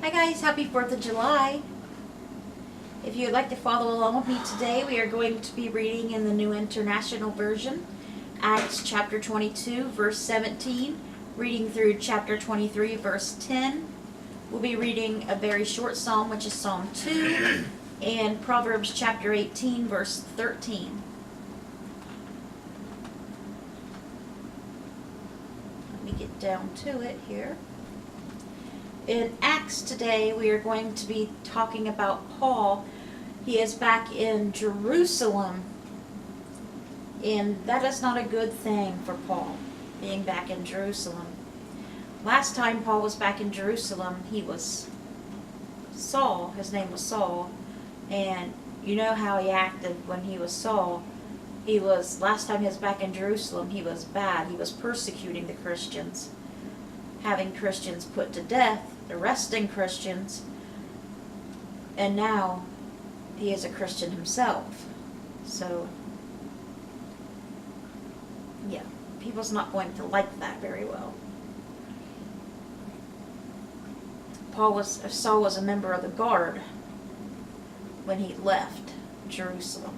Hi guys, happy 4th of July. If you would like to follow along with me today, we are going to be reading in the New International Version, Acts chapter 22, verse 17, reading through chapter 23, verse 10. We'll be reading a very short psalm, which is Psalm 2, and Proverbs chapter 18, verse 13. Let me get down to it here. In Acts today, we are going to be talking about Paul. He is back in Jerusalem, and that is not a good thing for Paul, being back in Jerusalem. Last time Paul was back in Jerusalem, he was Saul. His name was Saul, and you know how he acted when he was Saul. Last time he was back in Jerusalem, he was bad. He was persecuting the Christians, having Christians put to death, arresting Christians, and now he is a Christian himself. So, yeah, people's not going to like that very well. Saul was a member of the guard when he left Jerusalem.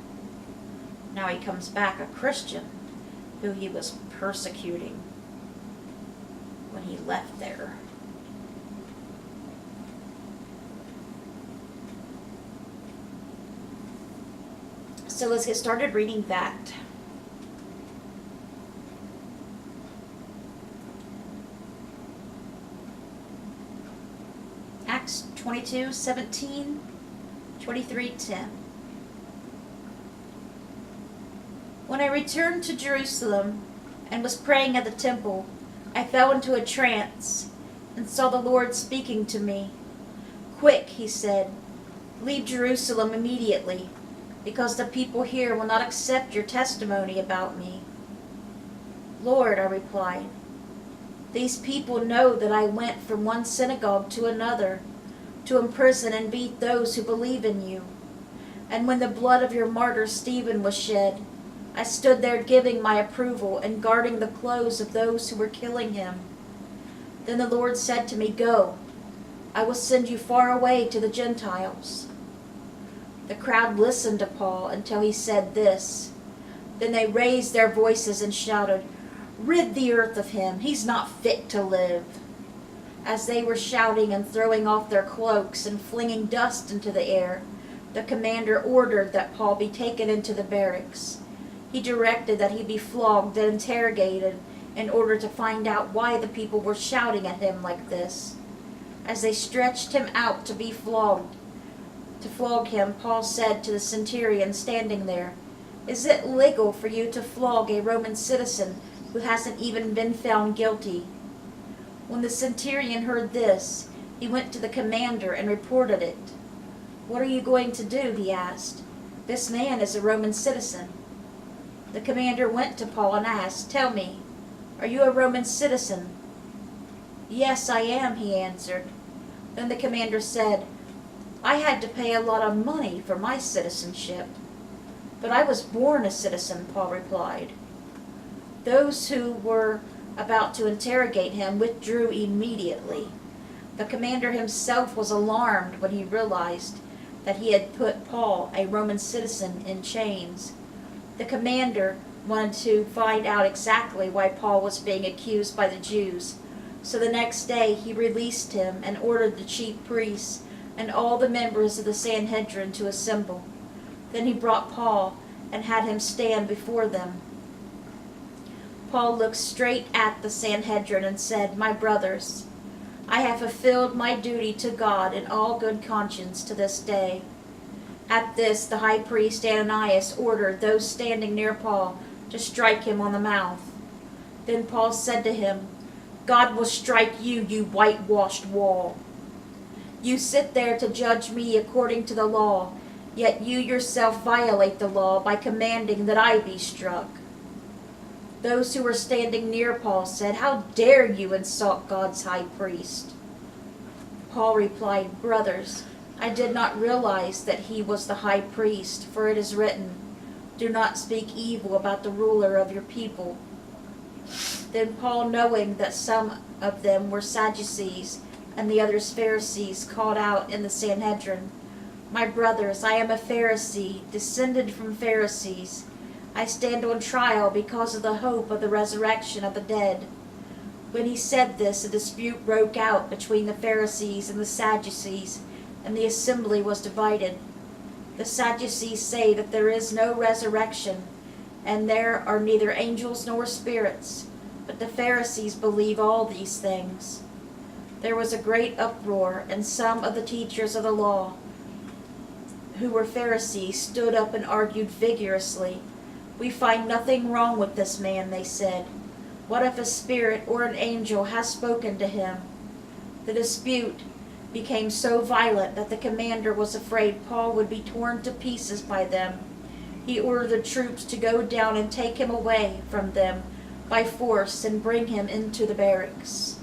Now he comes back a Christian who he was persecuting when he left there. So let's get started reading that. Acts 22:17, 23:10. When I returned to Jerusalem and was praying at the temple, I fell into a trance and saw the Lord speaking to me. "Quick," he said, "leave Jerusalem immediately, because the people here will not accept your testimony about me." "Lord," I replied, "these people know that I went from one synagogue to another to imprison and beat those who believe in you. And when the blood of your martyr Stephen was shed, I stood there giving my approval and guarding the clothes of those who were killing him. Then the Lord said to me, 'Go, I will send you far away to the Gentiles.'" The crowd listened to Paul until he said this. Then they raised their voices and shouted, "Rid the earth of him, he's not fit to live." As they were shouting and throwing off their cloaks and flinging dust into the air, the commander ordered that Paul be taken into the barracks. He directed that he be flogged and interrogated in order to find out why the people were shouting at him like this. As they stretched him out to flog him, Paul said to the centurion standing there, "Is it legal for you to flog a Roman citizen who hasn't even been found guilty?" When the centurion heard this, he went to the commander and reported it. "What are you going to do?" he asked. "This man is a Roman citizen." The commander went to Paul and asked, "Tell me, are you a Roman citizen?" "Yes, I am," he answered. Then the commander said, "I had to pay a lot of money for my citizenship." "But I was born a citizen," Paul replied. Those who were about to interrogate him withdrew immediately. The commander himself was alarmed when he realized that he had put Paul, a Roman citizen, in chains. The commander wanted to find out exactly why Paul was being accused by the Jews. So the next day he released him and ordered the chief priests and all the members of the Sanhedrin to assemble. Then he brought Paul and had him stand before them. Paul looked straight at the Sanhedrin and said, "My brothers, I have fulfilled my duty to God in all good conscience to this day." At this, the high priest Ananias ordered those standing near Paul to strike him on the mouth. Then Paul said to him, "God will strike you, you whitewashed wall. You sit there to judge me according to the law, yet you yourself violate the law by commanding that I be struck." Those who were standing near Paul said, "How dare you insult God's high priest?" Paul replied, "Brothers, I did not realize that he was the high priest, for it is written, 'Do not speak evil about the ruler of your people.'" Then Paul, knowing that some of them were Sadducees, and the others Pharisees, called out in the Sanhedrin, "My brothers, I am a Pharisee, descended from Pharisees. I stand on trial because of the hope of the resurrection of the dead." When he said this, a dispute broke out between the Pharisees and the Sadducees, and the assembly was divided. The Sadducees say that there is no resurrection, and there are neither angels nor spirits, but the Pharisees believe all these things. There was a great uproar, and some of the teachers of the law, who were Pharisees, stood up and argued vigorously. "We find nothing wrong with this man," they said. "What if a spirit or an angel has spoken to him?" The dispute became so violent that the commander was afraid Paul would be torn to pieces by them. He ordered the troops to go down and take him away from them by force and bring him into the barracks.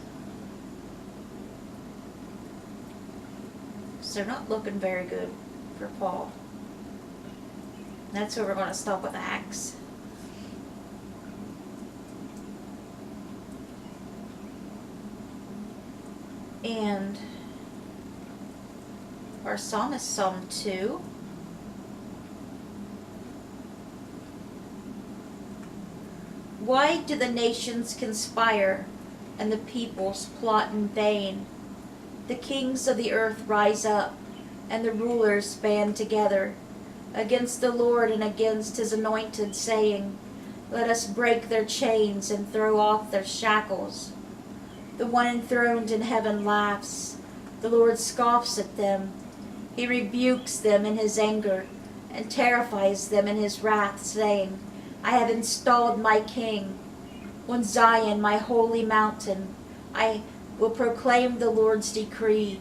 So not looking very good for Paul. That's where we're going to stop with Acts. And our psalm is Psalm 2. Why do the nations conspire and the peoples plot in vain? The kings of the earth rise up, and the rulers band together against the Lord and against his anointed, saying, "Let us break their chains and throw off their shackles." The one enthroned in heaven laughs. The Lord scoffs at them. He rebukes them in his anger and terrifies them in his wrath, saying, "I have installed my king on Zion, my holy mountain. I will proclaim the Lord's decree.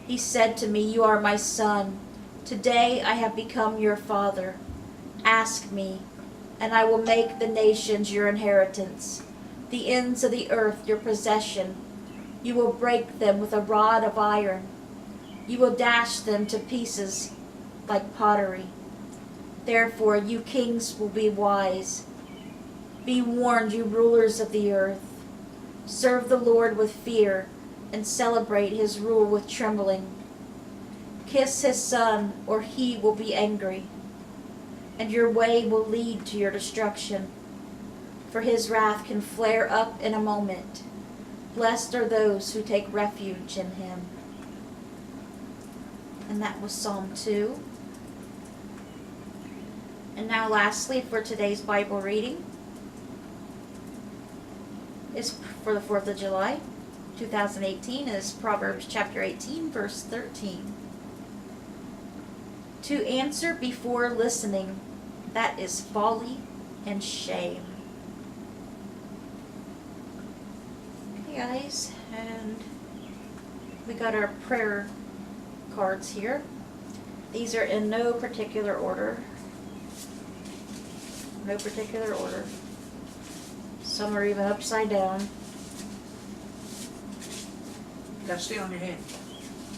He said to me, 'You are my son. Today I have become your father. Ask me, and I will make the nations your inheritance, the ends of the earth your possession. You will break them with a rod of iron. You will dash them to pieces like pottery. Therefore, you kings will be wise. Be warned, you rulers of the earth. Serve the Lord with fear and celebrate his rule with trembling. Kiss his son, or he will be angry, and your way will lead to your destruction, for his wrath can flare up in a moment. Blessed are those who take refuge in him." And that was Psalm 2. And now lastly, for today's Bible reading, is for the 4th of July, 2018, is Proverbs chapter 18, verse 13. To answer before listening, that is folly and shame. Okay, guys, and we got our prayer cards here. These are in no particular order. No particular order. Some are even upside down. You gotta stay on your head.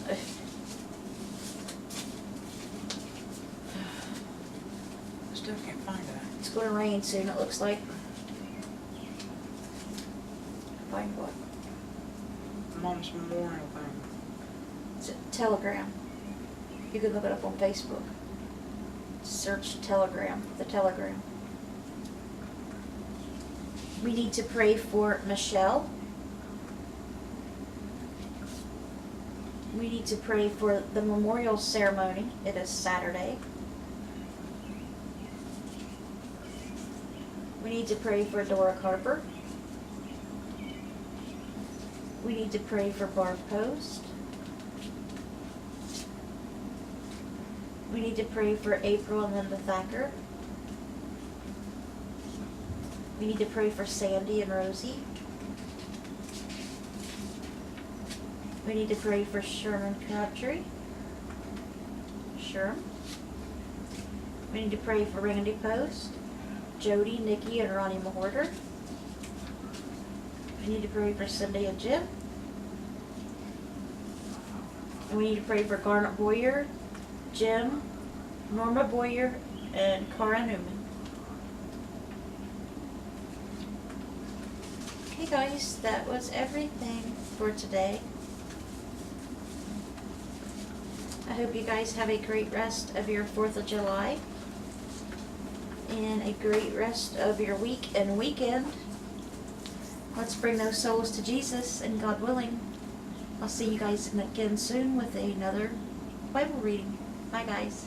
I Still can't find that. It's going to rain soon, it looks like. Find what? Mom's memorial thing. It's a telegram. You can look it up on Facebook. Search telegram, the telegram. We need to pray for Michelle. We need to pray for the memorial ceremony. It is Saturday. We need to pray for Dora Carper. We need to pray for Barb Post. We need to pray for April and Linda Thacker. We need to pray for Sandy and Rosie. We need to pray for Sherman Crabtree. Sherm. We need to pray for Randy Post, Jody, Nikki, and Ronnie Mahorter. We need to pray for Cindy and Jim. And we need to pray for Garnet Boyer, Jim, Norma Boyer, and Cara Newman. Okay guys, that was everything for today. I hope you guys have a great rest of your 4th of July. And a great rest of your week and weekend. Let's bring those souls to Jesus, and God willing, I'll see you guys again soon with another Bible reading. Bye, guys.